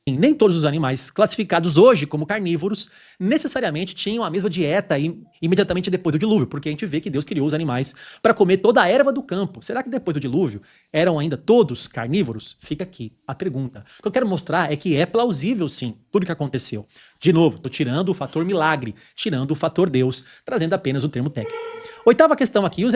nem todos os animais classificados hoje como carnívoros necessariamente tinham a mesma dieta imediatamente depois do dilúvio, porque a gente vê que Deus criou os animais para comer toda a erva do campo. Será que depois do dilúvio eram ainda todos carnívoros? Fica aqui a pergunta. O que eu quero mostrar é que é plausível, sim, tudo que aconteceu. De novo, estou tirando o fator milagre, tirando o fator Deus, trazendo apenas o termo técnico. Oitava questão aqui, os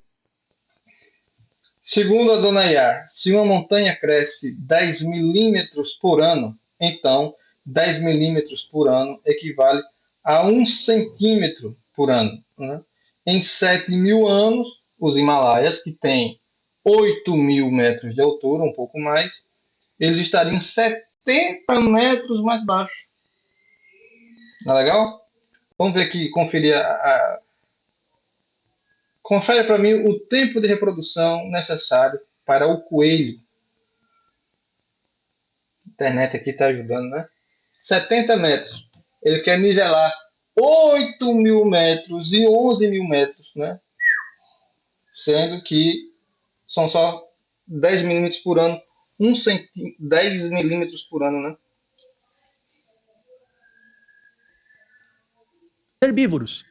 Segundo a dona Iá, se uma montanha cresce 10 milímetros por ano, então 10 milímetros por ano equivale a 1 centímetro por ano. Né? Em 7.000 anos, os Himalaias, que têm 8.000 metros de altura, um pouco mais, eles estariam 70 metros mais baixos. Não é legal? Vamos ver aqui, conferir Confere para mim o tempo de reprodução necessário para o coelho. A internet aqui está ajudando, né? 70 metros. Ele quer nivelar 8.000 metros e 11.000 metros, né? Sendo que são só 10 milímetros por ano. 10 milímetros por ano, né? herbívoros.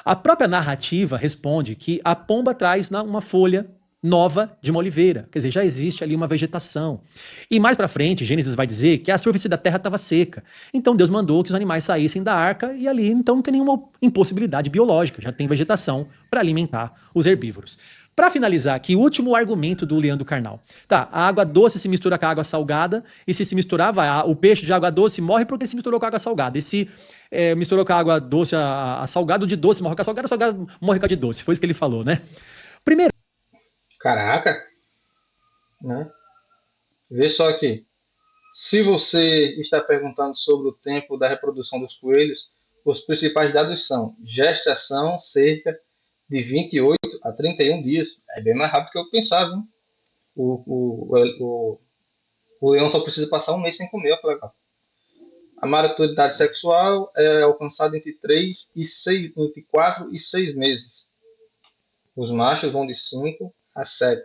A própria narrativa responde que a pomba traz uma folha nova de uma oliveira, quer dizer, já existe ali uma vegetação. E mais para frente, Gênesis vai dizer que a superfície da terra estava seca. Então Deus mandou que os animais saíssem da arca e ali então não tem nenhuma impossibilidade biológica, já tem vegetação para alimentar os herbívoros. Para finalizar aqui, o último argumento do Leandro Carnal. Tá, a água doce se mistura com a água salgada, e se misturar, o peixe de água doce morre porque se misturou com a água salgada. E se misturou com a água doce a salgado, de doce morre com a salgado morre com a de doce. Foi isso que ele falou, né? Primeiro. Caraca! Né? Vê só aqui. Se você está perguntando sobre o tempo da reprodução dos coelhos, os principais dados são gestação, cerca de 28 a 31 dias. É bem mais rápido que eu pensava. Hein? O leão só precisa passar um mês sem comer. Olha que legal. A maturidade sexual é alcançada entre 4 e 6 meses. Os machos vão de 5 a 7.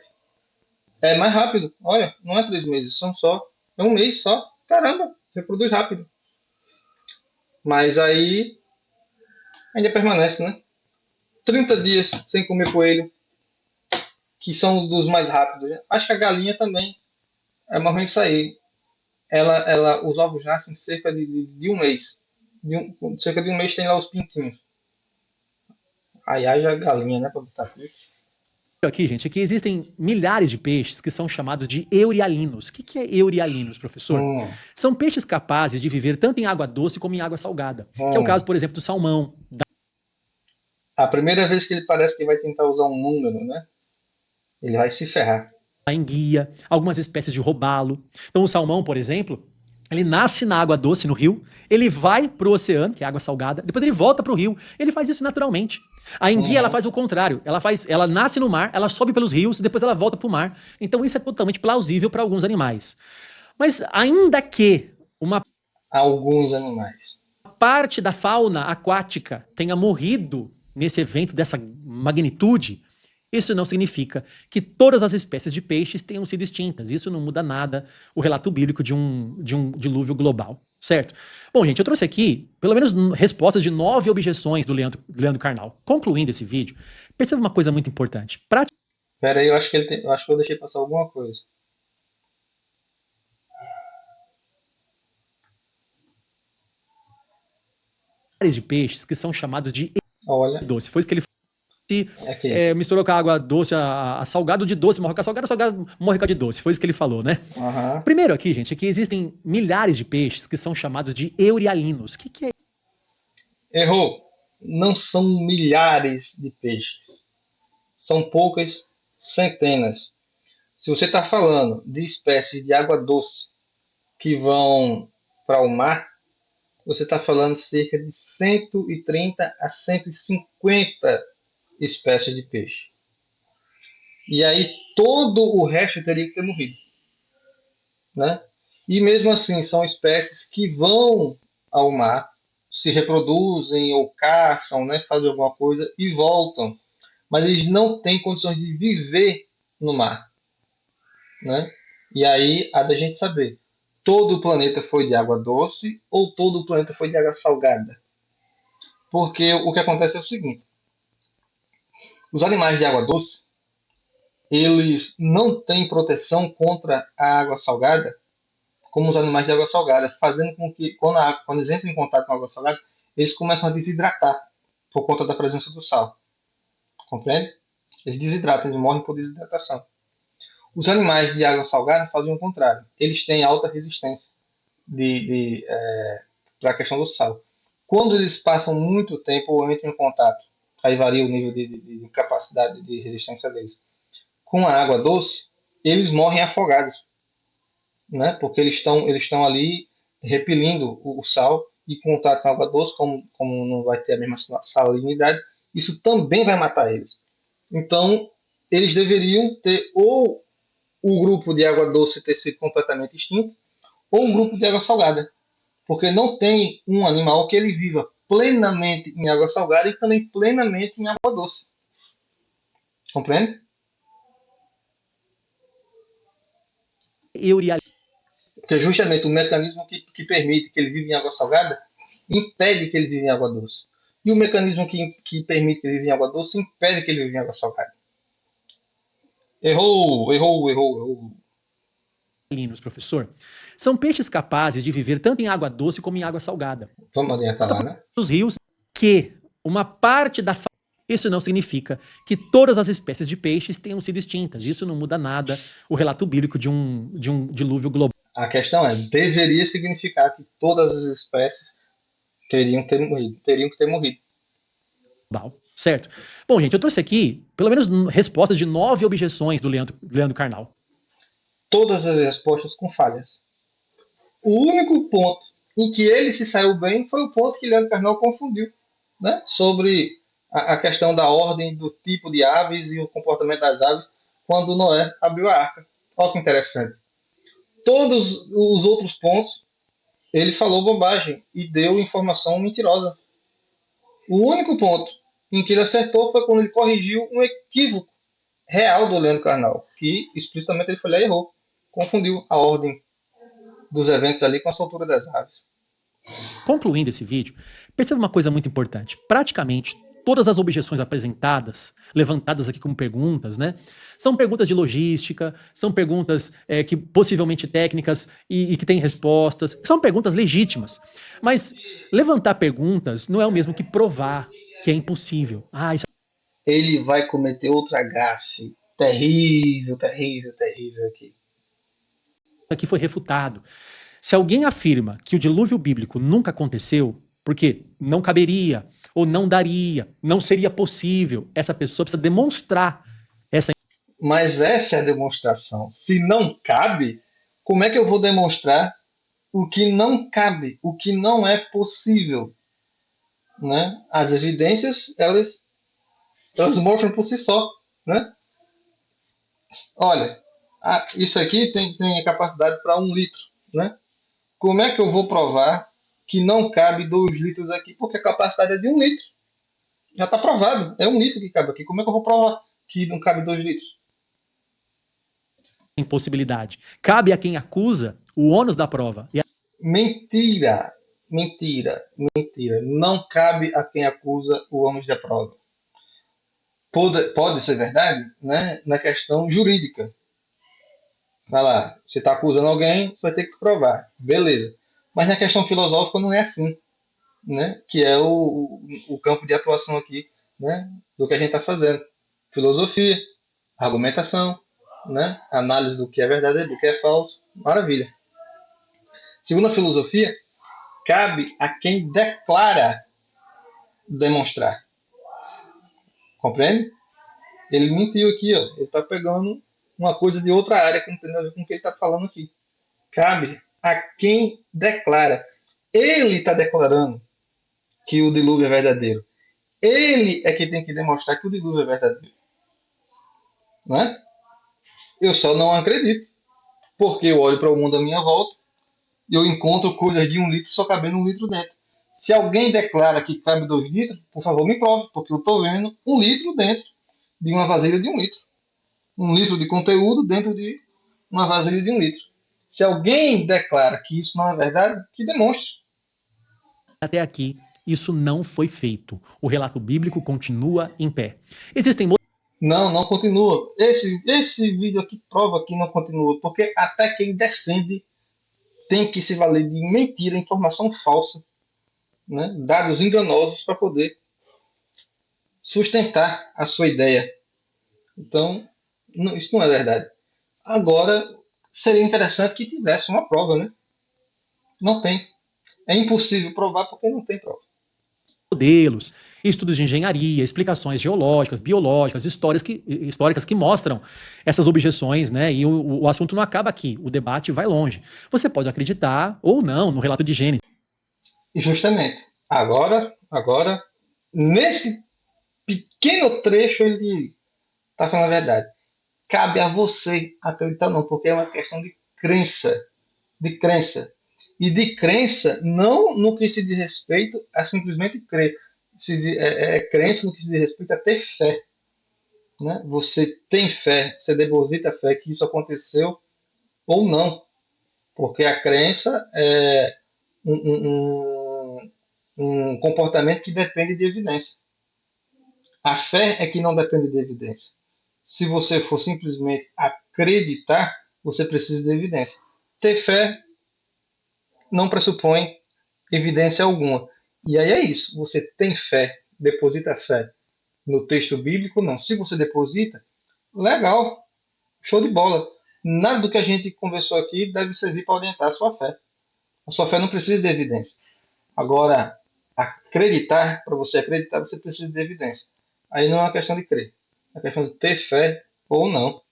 É mais rápido. Olha, não é 3 meses, é um mês só. Caramba, reproduz rápido. Mas aí ainda permanece, né? 30 dias sem comer coelho, que são dos mais rápidos. Né? Acho que a galinha também é mais ou menos isso aí. Os ovos nascem cerca de um mês. Cerca de um mês tem lá os pintinhos. Aí haja galinha, né? Pra botar aqui. Aqui, gente, aqui existem milhares de peixes que são chamados de eurialinos. O que é eurialinos, professor? São peixes capazes de viver tanto em água doce como em água salgada. Que é o caso, por exemplo, do salmão. A primeira vez que ele parece que vai tentar usar um número, né? Ele vai se ferrar. A enguia, algumas espécies de robalo. Então, o salmão, por exemplo, ele nasce na água doce, no rio, ele vai para o oceano, que é água salgada, depois ele volta para o rio. Ele faz isso naturalmente. A enguia, ela faz o contrário. Ela nasce no mar, ela sobe pelos rios e depois ela volta para o mar. Então, isso é totalmente plausível para alguns animais. Mas, ainda que alguns animais. parte da fauna aquática tenha morrido nesse evento dessa magnitude, isso não significa que todas as espécies de peixes tenham sido extintas. Isso não muda nada o relato bíblico de um dilúvio global, certo? Bom, gente, eu trouxe aqui, pelo menos, respostas de 9 objeções do Leandro Carnal. Concluindo esse vídeo, perceba uma coisa muito importante. Pera aí, eu acho que eu deixei passar alguma coisa. De peixes que são chamados de doce. Foi isso que ele misturou com a água doce, a salgado de doce morre com a salgado morre com a de doce. Foi isso que ele falou, né? Primeiro aqui, gente, aqui existem milhares de peixes que são chamados de eurialinos. O que é? Errou. Não são milhares de peixes. São poucas centenas. Se você está falando de espécies de água doce que vão para o mar, você está falando cerca de 130 a 150 espécies de peixe. E aí todo o resto teria que ter morrido. Né? E mesmo assim, são espécies que vão ao mar, se reproduzem ou caçam, né, fazem alguma coisa e voltam. Mas eles não têm condições de viver no mar. Né? E aí há da gente saber todo o planeta foi de água doce ou todo o planeta foi de água salgada? Porque o que acontece é o seguinte: os animais de água doce, eles não têm proteção contra a água salgada como os animais de água salgada, fazendo com que, quando eles entram em contato com a água salgada, eles começam a desidratar por conta da presença do sal. Compreende? Eles desidratam, eles morrem por desidratação. Os animais de água salgada fazem o contrário. Eles têm alta resistência para a questão do sal. Quando eles passam muito tempo ou entram em contato, aí varia o nível de capacidade de resistência deles, com a água doce, eles morrem afogados, né? Porque eles estão ali repelindo o sal e com contato com a água doce, como não vai ter a mesma salinidade, isso também vai matar eles. Então, eles deveriam ter ou o grupo de água doce ter sido completamente extinto, ou um grupo de água salgada. Porque não tem um animal que ele viva plenamente em água salgada e também plenamente em água doce. Compreende? Euria Porque justamente o mecanismo que permite que ele viva em água salgada impede que ele viva em água doce. E o mecanismo que permite que ele viva em água doce impede que ele viva em água salgada. Errou, errou, errou, errou. Linos, professor, são peixes capazes de viver tanto em água doce como em água salgada. Vamos adiantar lá, né? Os rios que uma parte da isso não significa que todas as espécies de peixes tenham sido extintas. Isso não muda nada o relato bíblico de um dilúvio global. A questão é, deveria significar que todas as espécies teriam que ter morrido. Certo? Bom, gente, eu trouxe aqui pelo menos respostas de 9 objeções do Leandro Carnal. Todas as respostas com falhas. O único ponto em que ele se saiu bem foi o ponto que Leandro Carnal confundiu, né? Sobre a questão da ordem do tipo de aves e o comportamento das aves quando Noé abriu a arca. Olha que interessante. Todos os outros pontos ele falou bobagem e deu informação mentirosa. O único ponto em que ele acertou foi quando ele corrigiu um equívoco real do Leandro Carnal, que explicitamente ele foi lá e errou. Confundiu a ordem dos eventos ali com a soltura das aves. Concluindo esse vídeo, perceba uma coisa muito importante. Praticamente todas as objeções apresentadas, levantadas aqui como perguntas, né, são perguntas de logística, são perguntas que possivelmente técnicas e que têm respostas, são perguntas legítimas. Mas levantar perguntas não é o mesmo que provar que é impossível. Isso ele vai cometer outra gafe terrível, terrível, terrível aqui. aqui foi refutado. Se alguém afirma que o dilúvio bíblico nunca aconteceu, porque não caberia, ou não daria, não seria possível, essa pessoa precisa demonstrar essa. Mas essa é a demonstração. Se não cabe, como é que eu vou demonstrar o que não cabe, o que não é possível? Né? As evidências, elas mostram por si só. Né? Olha, isso aqui tem a capacidade para 1 litro. Né? Como é que eu vou provar que não cabe 2 litros aqui? Porque a capacidade é de 1 litro. Já está provado. É 1 litro que cabe aqui. Como é que eu vou provar que não cabe 2 litros? Impossibilidade. Cabe a quem acusa o ônus da prova. Mentira. Mentira. Mentira. Não cabe a quem acusa o ônus da prova. Pode ser verdade, né? Na questão jurídica. Vai lá, você está acusando alguém, você vai ter que provar. Beleza. Mas na questão filosófica não é assim. Né? Que é o campo de atuação aqui, né? Do que a gente está fazendo. Filosofia, argumentação, né? Análise do que é verdadeiro, do que é falso. Maravilha. Segundo a filosofia, cabe a quem declara demonstrar. Compreende? Ele mentiu aqui, ó. Ele está pegando uma coisa de outra área que não tem nada a ver com o que ele está falando aqui. Cabe a quem declara. Ele está declarando que o dilúvio é verdadeiro. Ele é que tem que demonstrar que o dilúvio é verdadeiro. Né? Eu só não acredito. Porque eu olho para o mundo à minha volta e eu encontro coisas de 1 litro só cabendo 1 litro dentro. Se alguém declara que cabe 2 litros, por favor me prove, porque eu estou vendo 1 litro dentro de uma vasilha de 1 litro. 1 litro de conteúdo dentro de uma vasilha de 1 litro. Se alguém declara que isso não é verdade, que demonstre. Até aqui, isso não foi feito. O relato bíblico continua em pé. Existem Não, não continua. Esse vídeo aqui prova que não continua, porque até quem defende tem que se valer de mentira, informação falsa, né? Dados enganosos para poder sustentar a sua ideia. Então, não, isso não é verdade. Agora, seria interessante que tivesse uma prova, né? Não tem. É impossível provar porque não tem prova. modelos, estudos de engenharia, explicações geológicas, biológicas, históricas que mostram essas objeções, né? E o assunto não acaba aqui, o debate vai longe. Você pode acreditar ou não no relato de Gênesis. Justamente. Agora, nesse pequeno trecho, ele está falando a verdade. Cabe a você acreditar ou não, porque é uma questão de crença. De crença. E de crença, não no que se diz respeito a simplesmente crer. Crença no que se diz respeito a ter fé. Né? Você tem fé, você deposita fé que isso aconteceu ou não. Porque a crença é um comportamento que depende de evidência. A fé é que não depende de evidência. Se você for simplesmente acreditar, você precisa de evidência. Ter fé não pressupõe evidência alguma. E aí é isso. Você tem fé, deposita fé no texto bíblico? Não. Se você deposita, legal, show de bola. Nada do que a gente conversou aqui deve servir para orientar a sua fé. A sua fé não precisa de evidência. Agora, acreditar, para você acreditar, você precisa de evidência. Aí não é uma questão de crer. É uma questão de ter fé ou não.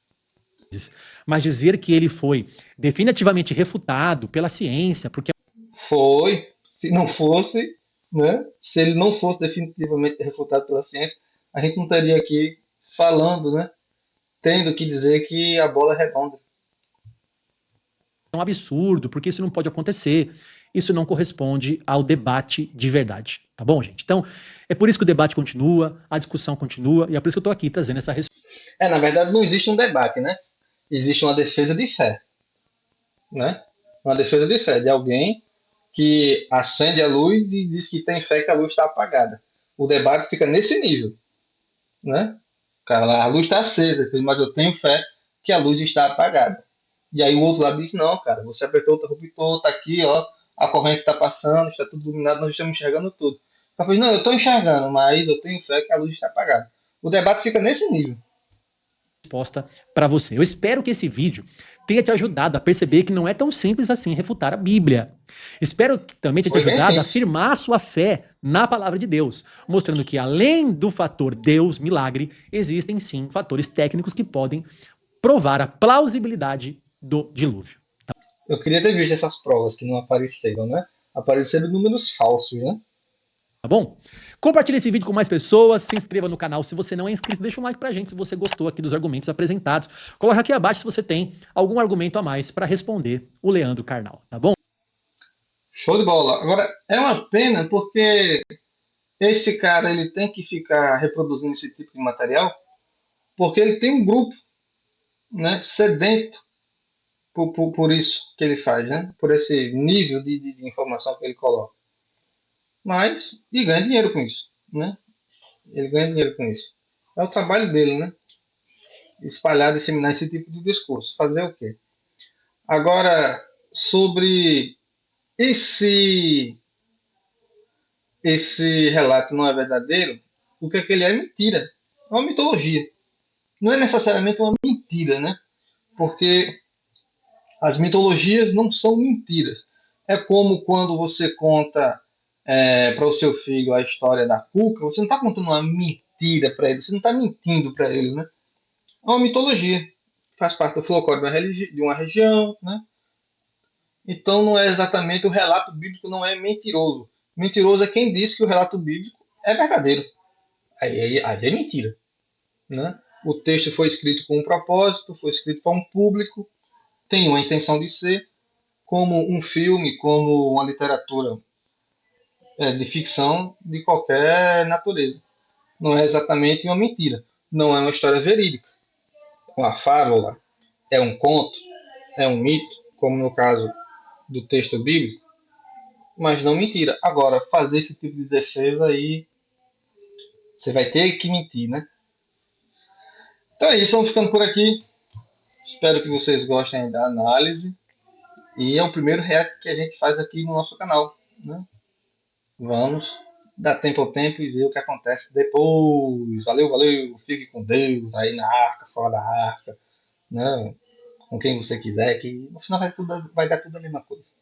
Mas dizer que ele foi definitivamente refutado pela ciência, porque Foi, se não fosse, né? Se ele não fosse definitivamente refutado pela ciência, a gente não estaria aqui falando, né? Tendo que dizer que a bola é redonda. é um absurdo, porque isso não pode acontecer. Isso não corresponde ao debate de verdade. Tá bom, gente? Então, é por isso que o debate continua, a discussão continua, e é por isso que eu estou aqui trazendo essa resposta. Na verdade, não existe um debate, né? Existe uma defesa de fé, né? Uma defesa de fé de alguém que acende a luz e diz que tem fé que a luz está apagada. O debate fica nesse nível, né? Cara, a luz está acesa, mas eu tenho fé que a luz está apagada. E aí o outro lado diz, não, cara, você apertou o interruptor, tá aqui, ó, a corrente está passando, está tudo iluminado, nós estamos enxergando tudo. Eu falei, não, eu estou enxergando, mas eu tenho fé que a luz está apagada. O debate fica nesse nível. Resposta para você. Eu espero que esse vídeo tenha te ajudado a perceber que não é tão simples assim refutar a Bíblia. Espero que também tenha te Foi bem ajudado a simples. afirmar a sua fé na palavra de Deus, mostrando que além do fator Deus, milagre, existem sim fatores técnicos que podem provar a plausibilidade do dilúvio. Eu queria ter visto essas provas que não apareceram, né? Apareceram números falsos, né? Tá bom? Compartilhe esse vídeo com mais pessoas, se inscreva no canal se você não é inscrito, deixa um like pra gente se você gostou aqui dos argumentos apresentados. Coloca aqui abaixo se você tem algum argumento a mais para responder o Leandro Carnal, tá bom? Show de bola. Agora, é uma pena porque esse cara ele tem que ficar reproduzindo esse tipo de material porque ele tem um grupo, né, sedento por isso que ele faz, né? Por esse nível de informação que ele coloca. Mas, e ganha dinheiro com isso, né? Ele ganha dinheiro com isso. É o trabalho dele, né? Espalhar, disseminar esse tipo de discurso. Fazer o quê? Agora, sobre esse esse relato não é verdadeiro, o que é que ele é? Mentira. É uma mitologia. Não é necessariamente uma mentira, né? Porque as mitologias não são mentiras. É como quando você conta para o seu filho a história da Cuca, você não está contando uma mentira para ele, você não está mentindo para ele, né? É uma mitologia. Faz parte do folclore de uma região, né? Então não é exatamente o relato bíblico, não é mentiroso. Mentiroso é quem diz que o relato bíblico é verdadeiro. Aí é mentira. Né? O texto foi escrito com um propósito, foi escrito para um público, tem uma intenção de ser, como um filme, como uma literatura de ficção de qualquer natureza. Não é exatamente uma mentira. Não é uma história verídica. É uma fábula, é um conto, é um mito, como no caso do texto bíblico, mas não mentira. Agora, fazer esse tipo de defesa aí, você vai ter que mentir, né? Então é isso, vamos ficando por aqui. Espero que vocês gostem da análise. E é o primeiro react que a gente faz aqui no nosso canal, né? Vamos dar tempo ao tempo e ver o que acontece depois. Valeu, valeu. Fique com Deus aí na arca, fora da arca, né? Com quem você quiser, que no final vai dar tudo a mesma coisa.